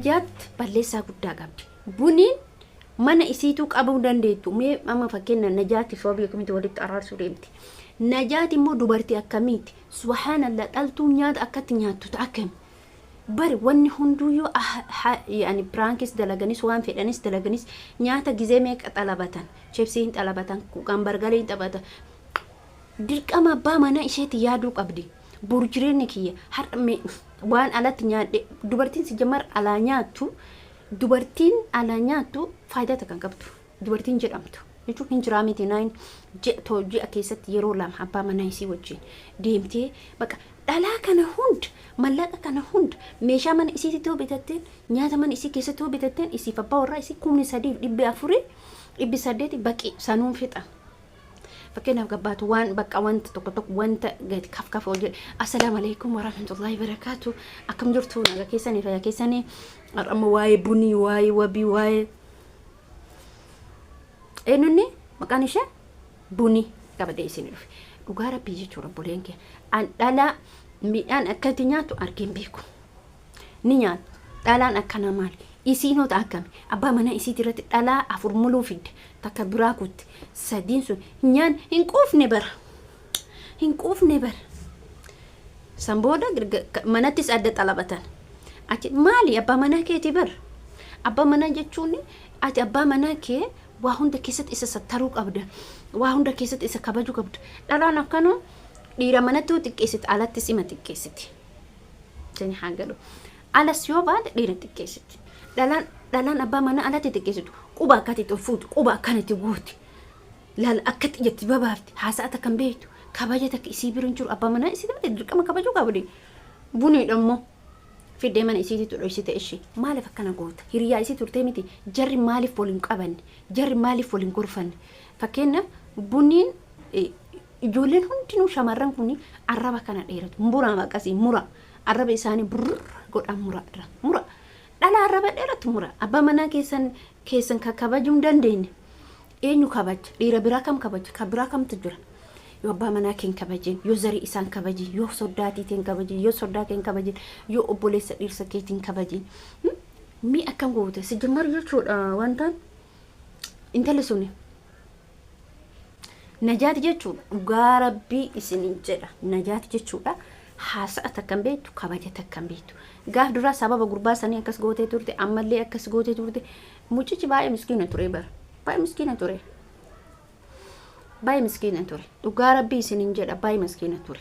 Najaat balleessaa guddaa qabdi. Buniin mana isiituu qabuu dandeettu. Mee amma fakkeenya Najaati soo beekumti walitti araarsuu deemti. Najaat immoo dubartii akkamiiti? Subhaanallah dhaltuu nyaata akkatti nyaattu akkami? Bari wanni hunduyyuu yani prankiis dalaganis waan fedhanis dalaganis nyaata gizee meeqa xalabatan, chipsiin xalabatan, hambargariin xalabatan. Dirqama abbaa mana isheeti yaaduu qabdi. Burjireenni kiyya har'a waan alatti nyaadhe dubartiin si jammar alaa nyaattu. Dubartiin alaa nyaattu faayidaa kan qabdu. Dubartiin jedhamtu. Jechuun hin jiraa miti naayin ji'a keessatti yeroo lama abbaa manaa isii wajjin deemtee bakka dhalaa kana hunda mallaqa kana hunda meeshaa mana isiitti bitatteen nyaata mana isii keessatti bitatteen isiif abbaa warraa isii 13,400 800 baqi sanuun fixa. Fakkeenyaaf gabbaatu waan bakka wanta tokko wanta gadi kafkaf hojii assalaamu alaykum warahmatullahi wabarakatuh akkam jirtu naga keessanii fayyaa keessanii amma waa'ee bunii waa'ee wabii waa'ee eenyuuni maqaan ishee Buni qabadee isin dhufe dhugaa rabbii jechuudha buleen kee an dhala midhaan akkatti nyaatu argeen beeku ni nyaatu dhalaan akkana maal isiinota akkami abbaa mana isiitti irratti dhalaa 4 muluu fidde takka biraa kutti sadiin sun nyaan hin quufne bara sambooda manattis adda xalabatan achi maali abbaa mana keeti bar abbaa mana jechuun ati abbaa mana kee waa hunda keessatti isa sattaruu qabda waa hunda keessatti isa kabaju qabda dhalaan akkana dhiira manatti xiqqeessiti alatti sima xiqqeessiti sani hangalo alas yoo baade dhiira xiqqeessiti dhalaan abbaa mana alatti xiqqeessitu quba akkati tolfuutu quba akkanatti guuti laal akkatti jetti babaafti haasa'ata kan beektu kabaja takka isii birin jiru abbaa mana isii dirqama kabaju qabdi Buni dhammoo fidee mana isiitti tudhoysite ishee maaliif akkana goota hiriyaa isii turtee miti jarri maaliif waliin qabanne jarri maaliif waliin gorfanne fakkeenya Buniin ijoolleen hundinuu shamarran kun arraba kana dheeratu mura maqasii mura arraba isaanii burr godhan mura dhala arraba dheeratu mura abbaa manaa keessan kabajuu dandeenye eenyu kabaja dhiira biraa kam kabaja ka biraa kamtu jira yoo abbaa manaa keen kabajin yoo zarii isaan kabajin yoo soddaatii teen kabajin yoo soddaa keen kabajin yoo obboleessa dhiirsa keetiin kabajin mi akkam goote si jammar jechuudha wantaan intalli suni Najaati jechuudha dhugaa rabbii isiniin jedha Najaati jechuudha haasa'a takkan beektu kabaja takkan beektu gaaf dura sababa gurbaa sanii akkas gootee turte ammallee akkas gootee turte mucichi baay'ee miskiina ture bara baay'ee miskiina ture dhugaa rabbii isiniin jedha baay'ee miskiina ture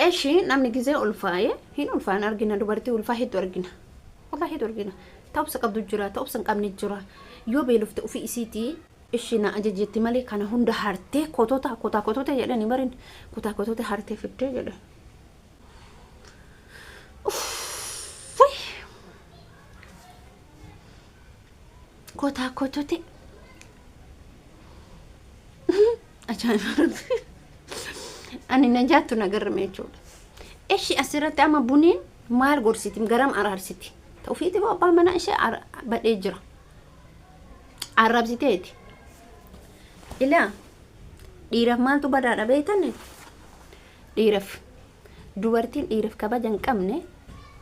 eshi namni gizee ulfaa'ee hin ulfaan argina dubartii ulfaa hedduu argina walaa hedduu argina ta'ubsa qabdu jira ta'ubsa hin qabne jira yoo beelofte ofii isiitii ishina ajajetti malee kana hunda hartee kotota jedhani barin kotota hartee fiddee jedhan kotote ajaa'iba ani Najaattu nagarrame jechuudha eshi asirratti ama Buniin maal gorsiti garam araarsiti ta'ufiiti abbaa manaa ishee badhee jira arrabsiteeti ilaa dhiiraaf maaltu badaadha beektan dhiiraaf dubartiin dhiiraaf kabaja hin qabne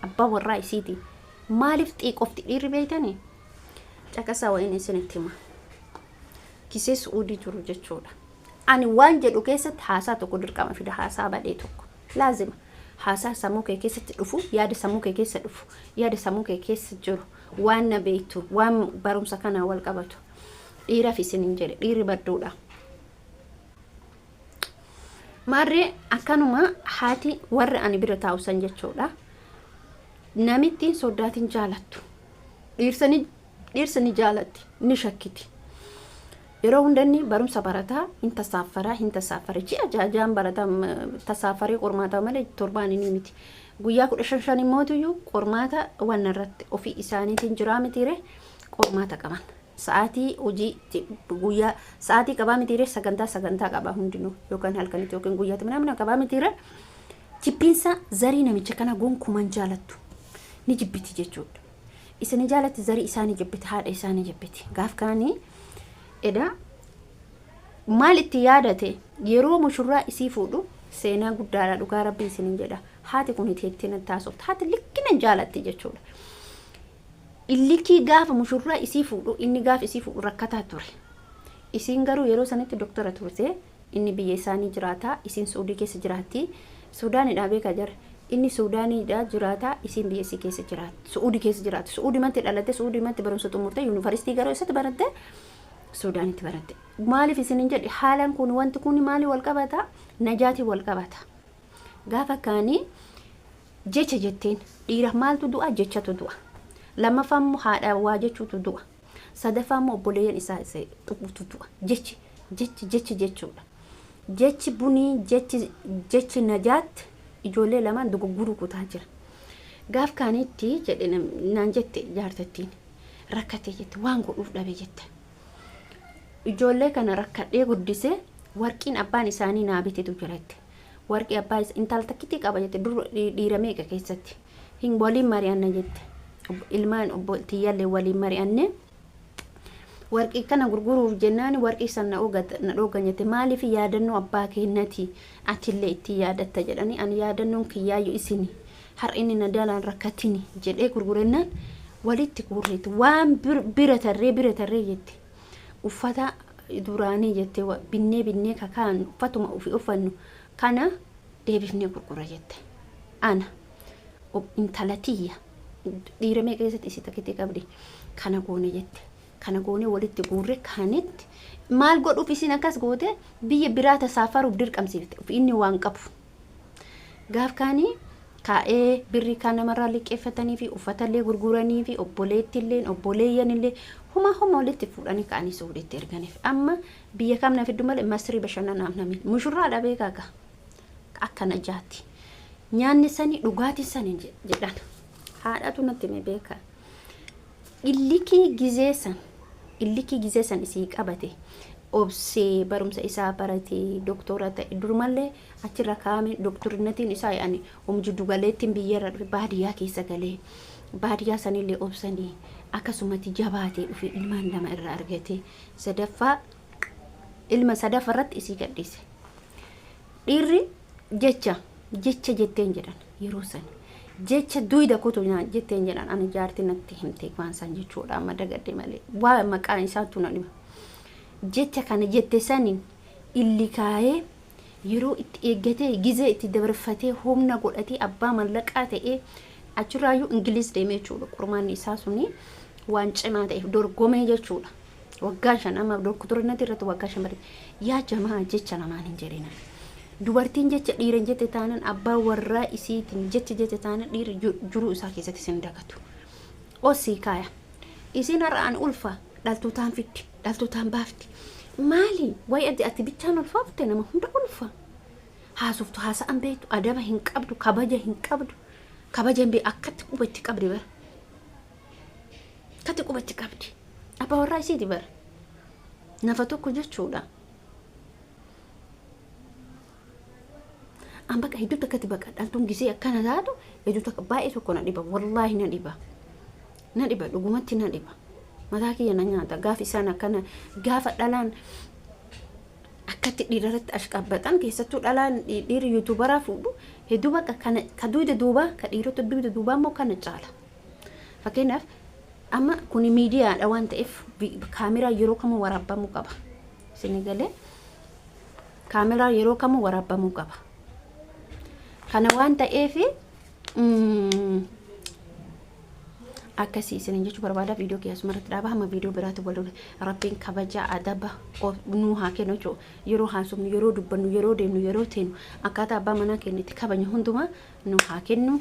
abbaa warraa isiiti maaliif xiiqofti dhiirri beektanii caqasaa waa'een isinitti hima kisee suudii jiru jechuudha ani waan jedhu keessatti haasaa tokko dirqama fida haasaa badhee tokko laazima haasaa sammuu kee keessatti dhufu yaada sammuu kee keessa dhufu yaada sammuu kee keessa jiru waan na beektu waan barumsa kana wal qabatu dhiiraaf isiniin jedhe dhiirri badduudha marree akkanuma haati warra ani bira taa'usan jechuudha namittiin soddaatiin jaalattu dhiirsani jaalatti ni shakkiti yeroo hundanni barumsa barataa hin tasaafare ji'a jaajaan barataa tasaafaree qormaata malee torbaan inni miti guyyaa 15 immoo qormaata waan irratti ofii isaaniitiin jiraa mitiire qormaata qaban sa'aatii hojii guyyaa sa'aatii qabaa mitiire sagantaa qabaa hundinuu yookaan halkanitti yookaan guyyaatti mana qabaa mitiire jibbinsa zarii namicha kana gonkuman jaalattu ni jibbiti jechuudha isani jaalatti zarii isaanii jibbiti haadha isaanii jibbiti gaaf kaanii eda maal itti yaadate yeroo mushurraa isii fuudhu seenaa guddaadha dhugaa rabbii isiniin jedha haati kun teettee taasofte haati likkina jaalatti jechuudha. Illikii gaafa mushurraa isii fuudhu inni gaafa isii fuudhu rakkataa ture. Isiin garuu yeroo sanitti doktora turte inni biyya isaanii jiraata isiin Suudii keessa jiraatti. Suudaanidhaa beekaa jira. Inni Suudaanidhaa jiraata isiin biyya isii keessa jiraatti. Suudii keessa jiraatti. Suudimatti dhalatte Suudimatti barumsa xumurte yuunivarsiitii garuu isatti baratte Suudaanitti baratte. Maaliif isinin jedhe haalaan kun wanti kun maali wal qabata? Najaatii wal qabata. Gaafa kaanii jecha jetteen dhiira maaltu du'a jechatu du'a. Lammaffaan haadha waa jechuutu du'a. Sadaffaan obboleeyyan isaa xuquutu du'a. Jechi jechuudha. Jechi bunii jechi najaatti ijoollee lamaan dogoggoruu kutaa jira. Gaaf kaanitti jedhe naan jette jaartattiin rakkate jette waan godhuuf dhabe jette. Ijoollee kana rakkadhee guddisee warqiin abbaan isaanii naa bitetu jiratte. Warqii abbaa intala takkitti qaba jette dur dhiira meeqa keessatti hin waliin mari'anna jette. Ilmaan obboltiyyaallee waliin mari'anne warqii kana gurguruuf jennaan warqii sana na dhoogganyate maaliif yaadannoo abbaa keenyati atillee itti yaadatta jedhanii ani yaadannoon kiyyaayu isini har'inni na dalaan rakkatini jedhee gurgurennaan walitti guurreetu waan bira tarree jette uffata duraanii jette binnee kakaan uffatuma ofii uffannu kana deebifnee gurgura jette ana intala tiyya dhiira meeqa keessatti isii takkitti qabdi kana goone jette. Kana goone walitti guurre kaanitti maal godhuuf isin akkas goote biyya biraata saafaruuf dirqamsiifte inni waan qabu. Gaaf kaanii kaa'ee birri kan namarraa liqeeffatanii fi uffatallee gurguranii fi obboleettillee obboleeyyanillee huma walitti fuudhanii kaanii Suudiitti erganiif. Amma biyya kamna fiddu malee Masrii bashannanaaf namni mushurraadha beekaa akka Najaati. Nyaanni sanii dhugaatiin sanii jedhan haadhatu natti mee beekaa. Illikii gizeessan isii qabate obsee barumsa isaa barate doktora ta'e durmallee achirra kaame doktorinatiin isaa yaani jiddu galeettiin biyyarra baadiyyaa keessa galee baadiyyaa sanillee obsanii akkasumatti jabaatee dhufe ilmaan lama irraa argate ilma sadaffaarratti isii gadhiise. Dhiirri jecha jetteen jedhan yeroo sana. Jecha duida kutu jetteen jedhan ani jaartii natti himte waan san jechuudha amma dagadde malee waa maqaan isaa tuna dhima. Jecha kana jette saniin illi kaayee yeroo itti eeggatee gizee itti dabarfatee humna godhatee abbaa mallaqaa ta'ee achirraayyuu Ingiliis deemee jechuudha. Qormaanni isaa suni waan cimaa ta'eef dorgomee jechuudha. Waggaa 5 amma doktorinatti irratti waggaa 5 barate yaa jamaa jecha namaan hin jedhina. Dubartiin jecha dhiiran jette taanan abbaa warraa isiitiin jecha taanan dhiira jiruu isaa keessatti isin dagatu. Osii kaaya. Isin har'aan ulfa dhaltootaan fiddi dhaltootaan baafti. Maali way ati bichaan ulfaafte nama hunda ulfa. Haasoftu haasa'an beektu adaba hin qabdu kabaja hin qabdu. Kabaja hin akkatti qubatti qabdi bara. Akkatti qubatti qabdi. Abbaa warraa isiiti bara. Nafa tokko jechuudha. Amba ka hidup takati baka daltung gisi akkana taatu hidup tak baay'ee tokko na dhiba wallahi na dhiba dhugumatti na dhiba mataa kiyya na nyaata gaafa isaan akkana gaafa dhalaan akkatti dhiirarratti ashqabbatan keessattuu dhalaan dhiirri yuutuubaraa fuudhu hedduu bakka kana ka duyda duubaa ka dhiirota duyda duubaa immoo kana caala. Fakkeenyaaf amma kuni miidiyaadha waan ta'eef kaameraa yeroo kamuu waraabamuu qaba. Isin galee kaameraa yeroo kamuu waraabamuu qaba. Kana waan ta'eef akkasii isin jechuu barbaada viidiyoo keessatti maratti dhaaba hamma viidiyoo biraatti wal rabbiin kabaja adaba nu haa kennu jechuudha. Yeroo haasofnu yeroo dubbannu yeroo deemnu yeroo teenu akkaataa abbaa manaa keenyatti kabajnu hundumaa nu haa kennu.